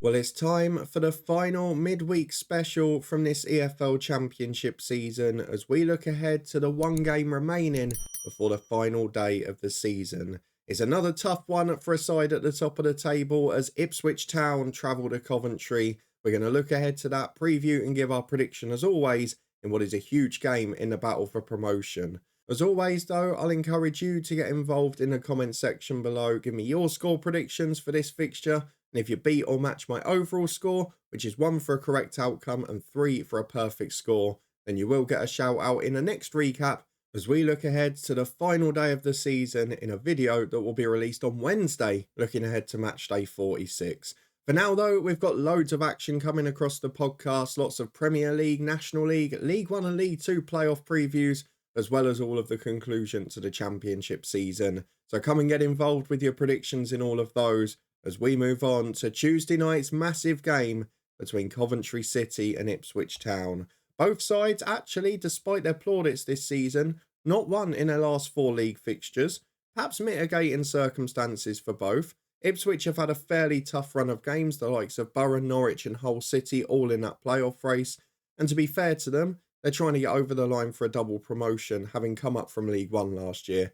Well, it's time for the final midweek special from this EFL Championship season as we look ahead to the one game remaining before the final day of the season. It's another tough one for a side at the top of the table as Ipswich Town travel to Coventry. We're going to look ahead to that, preview and give our prediction as always in what is a huge game in the battle for promotion. As always though, I'll encourage you to get involved in the comment section below. Give me your score predictions for this fixture. And if you beat or match my overall score, which is 1 for a correct outcome and 3 for a perfect score, then you will get a shout out in the next recap as we look ahead to the final day of the season in a video that will be released on Wednesday, looking ahead to match day 46. For now though, we've got loads of action coming across the podcast, lots of Premier League, National League, League 1 and League 2 playoff previews, as well as all of the conclusion to the Championship season. So come and get involved with your predictions in all of those as we move on to Tuesday night's massive game between Coventry City and Ipswich Town. Both sides actually, despite their plaudits this season, not won in their last 4 league fixtures, perhaps mitigating circumstances for both. Ipswich have had a fairly tough run of games, the likes of Borough, Norwich and Hull City all in that playoff race, and to be fair to them, they're trying to get over the line for a double promotion, having come up from League 1 last year.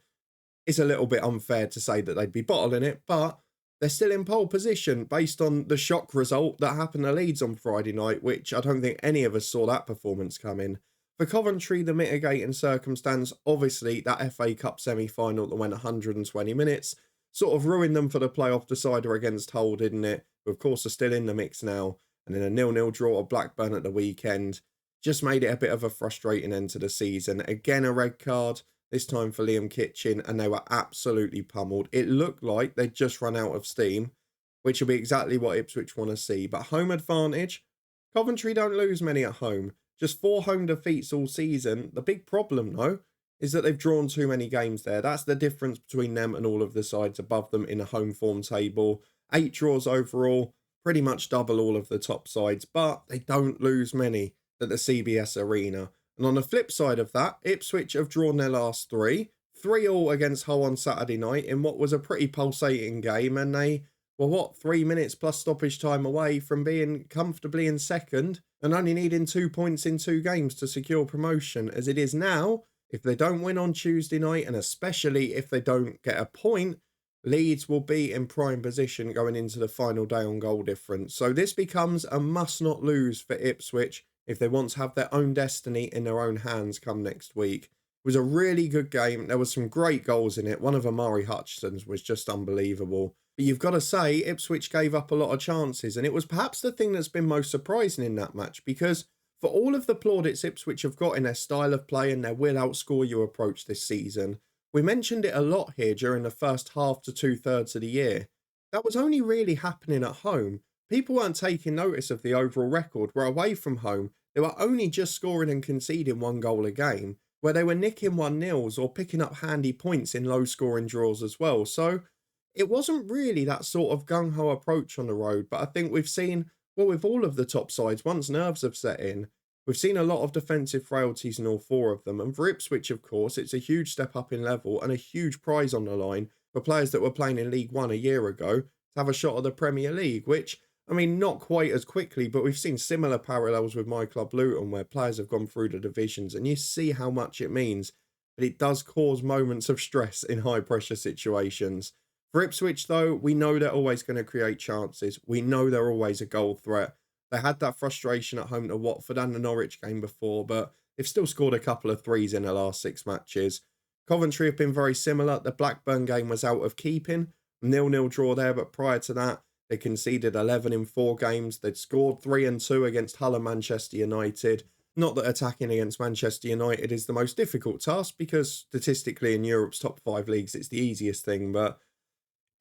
It's a little bit unfair to say that they'd be bottling it, but they're still in pole position based on the shock result that happened to Leeds on Friday night, which I don't think any of us saw that performance coming. For Coventry, the mitigating circumstance, obviously that FA Cup semi-final that went 120 minutes, sort of ruined them for the playoff decider against Hull, didn't it? Who of course are still in the mix now, and in a 0-0 draw at Blackburn at the weekend, just made it a bit of a frustrating end to the season. Again, a red card, this time for Liam Kitchen, and they were absolutely pummeled. It looked like they'd just run out of steam, which will be exactly what Ipswich want to see. But home advantage, Coventry don't lose many at home. Just 4 home defeats all season. The big problem, though, is that they've drawn too many games there. That's the difference between them and all of the sides above them in a home form table. 8 draws overall, pretty much double all of the top sides, but they don't lose many at the CBS Arena. And on the flip side of that, Ipswich have drawn their last 3. 3-3 against Hull on Saturday night in what was a pretty pulsating game. And they were, 3 minutes plus stoppage time away from being comfortably in second and only needing 2 points in 2 games to secure promotion. As it is now, if they don't win on Tuesday night, and especially if they don't get a point, Leeds will be in prime position going into the final day on goal difference. So this becomes a must not lose for Ipswich if they want to have their own destiny in their own hands come next week. It was a really good game. There was some great goals in it. One of Amari Hutchinson's was just unbelievable. But you've got to say, Ipswich gave up a lot of chances, and it was perhaps the thing that's been most surprising in that match, because for all of the plaudits Ipswich have got in their style of play and their will outscore you approach this season, we mentioned it a lot here during the first half to 2/3 of the year. That was only really happening at home. People weren't taking notice of the overall record, where away from home, they were only just scoring and conceding 1 goal a game, where they were nicking 1-0s or picking up handy points in low-scoring draws as well. So it wasn't really that sort of gung-ho approach on the road, but I think we've seen, well, with all of the top sides, once nerves have set in, we've seen a lot of defensive frailties in all 4 of them. And for Ipswich, of course, it's a huge step up in level and a huge prize on the line for players that were playing in League 1 a year ago to have a shot at the Premier League, which, I mean, not quite as quickly, but we've seen similar parallels with my club Luton, where players have gone through the divisions, and you see how much it means. But it does cause moments of stress in high-pressure situations. For Ipswich, though, we know they're always going to create chances. We know they're always a goal threat. They had that frustration at home to Watford and the Norwich game before, but they've still scored a couple of 3s in the last 6 matches. Coventry have been very similar. The Blackburn game was out of keeping. 0-0 draw there, but prior to that, they conceded 11 in 4 games. They'd scored 3 and 2 against Hull and Manchester United. Not that attacking against Manchester United is the most difficult task, because statistically in Europe's top 5 leagues, it's the easiest thing. But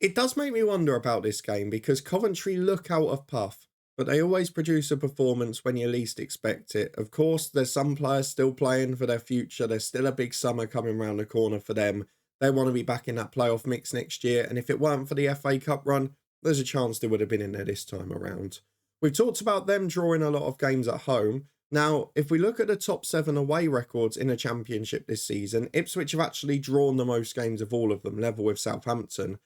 it does make me wonder about this game, because Coventry look out of puff, but they always produce a performance when you least expect it. Of course, there's some players still playing for their future. There's still a big summer coming round the corner for them. They want to be back in that playoff mix next year. And if it weren't for the FA Cup run, there's a chance they would have been in there this time around. We've talked about them drawing a lot of games at home. Now, if we look at the top 7 away records in the Championship this season, Ipswich have actually drawn the most games of all of them, level with Southampton.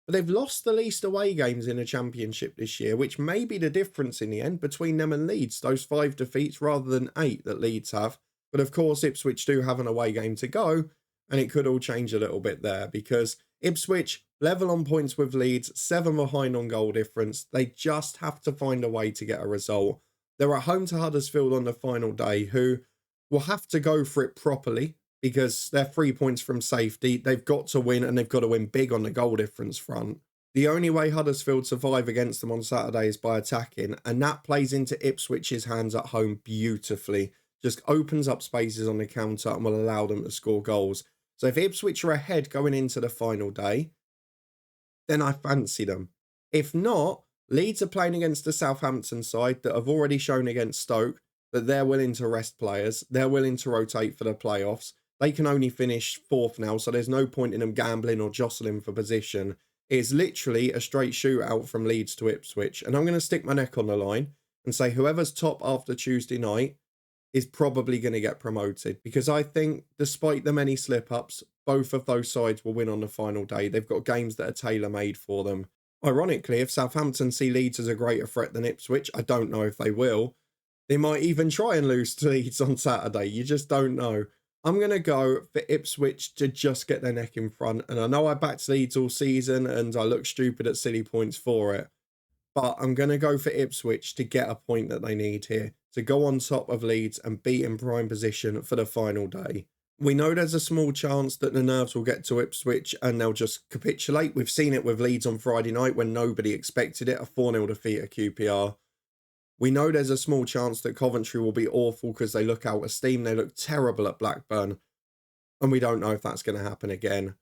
but they've lost the least away games in the Championship this year, which may be the difference in the end between them and Leeds, those 5 defeats rather than 8 that Leeds have. But of course, Ipswich do have an away game to go, and it could all change a little bit there because Ipswich level on points with Leeds, 7 behind on goal difference. They just have to find a way to get a result. They're at home to Huddersfield on the final day, who will have to go for it properly because they're 3 points from safety. They've got to win, and they've got to win big on the goal difference front. The only way Huddersfield survive against them on Saturday is by attacking, and that plays into Ipswich's hands at home beautifully. Just opens up spaces on the counter and will allow them to score goals. So if Ipswich are ahead going into the final day, then I fancy them. If not, Leeds are playing against the Southampton side that have already shown against Stoke that they're willing to rest players. They're willing to rotate for the playoffs. They can only finish 4th now, so there's no point in them gambling or jostling for position. It's literally a straight shootout from Leeds to Ipswich. And I'm going to stick my neck on the line and say whoever's top after Tuesday night is probably going to get promoted, because I think despite the many slip-ups, both of those sides will win on the final day. They've got games that are tailor-made for them. Ironically, if Southampton see Leeds as a greater threat than Ipswich, I don't know if they will. They might even try and lose to Leeds on Saturday. You just don't know. I'm going to go for Ipswich to just get their neck in front. And I know I backed Leeds all season and I look stupid at silly points for it. But I'm going to go for Ipswich to get a point that they need here, to go on top of Leeds and be in prime position for the final day. We know there's a small chance that the nerves will get to Ipswich and they'll just capitulate. We've seen it with Leeds on Friday night when nobody expected it, a 4-0 defeat at QPR. We know there's a small chance that Coventry will be awful because they look out of steam. They look terrible at Blackburn. And we don't know if that's going to happen again.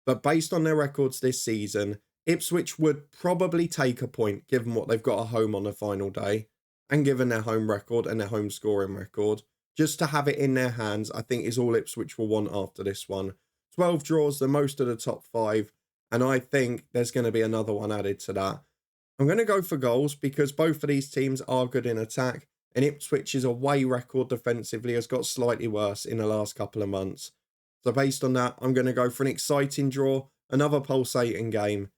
But based on their records this season, Ipswich would probably take a point given what they've got at home on the final day and given their home record and their home scoring record. Just to have it in their hands, I think, is all Ipswich will want after this one. 12 draws, the most of the top 5, and I think there's going to be another one added to that. I'm going to go for goals because both of these teams are good in attack, and Ipswich's away record defensively has got slightly worse in the last couple of months. So based on that, I'm going to go for an exciting draw, another pulsating game,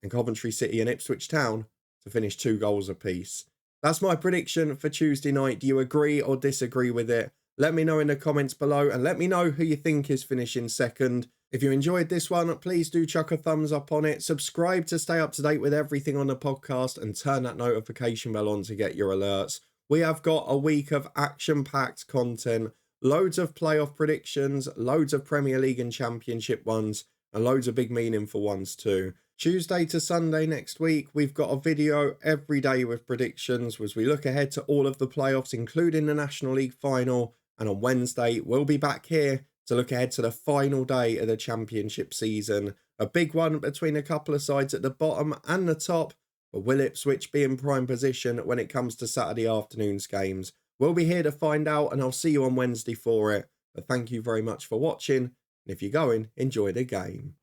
and Coventry City and Ipswich Town to finish 2 goals apiece. That's my prediction for Tuesday night. Do you agree or disagree with it? Let me know in the comments below and let me know who you think is finishing second. If you enjoyed this one, please do chuck a thumbs up on it. Subscribe to stay up to date with everything on the podcast and turn that notification bell on to get your alerts. We have got a week of action-packed content, loads of playoff predictions, loads of Premier League and Championship ones, and loads of big meaningful ones too. Tuesday to Sunday next week, we've got a video every day with predictions as we look ahead to all of the playoffs, including the National League final. And on Wednesday, we'll be back here to look ahead to the final day of the Championship season. A big one between a couple of sides at the bottom and the top. But will Ipswich be in prime position when it comes to Saturday afternoon's games? We'll be here to find out, and I'll see you on Wednesday for it. But thank you very much for watching. And if you're going, enjoy the game.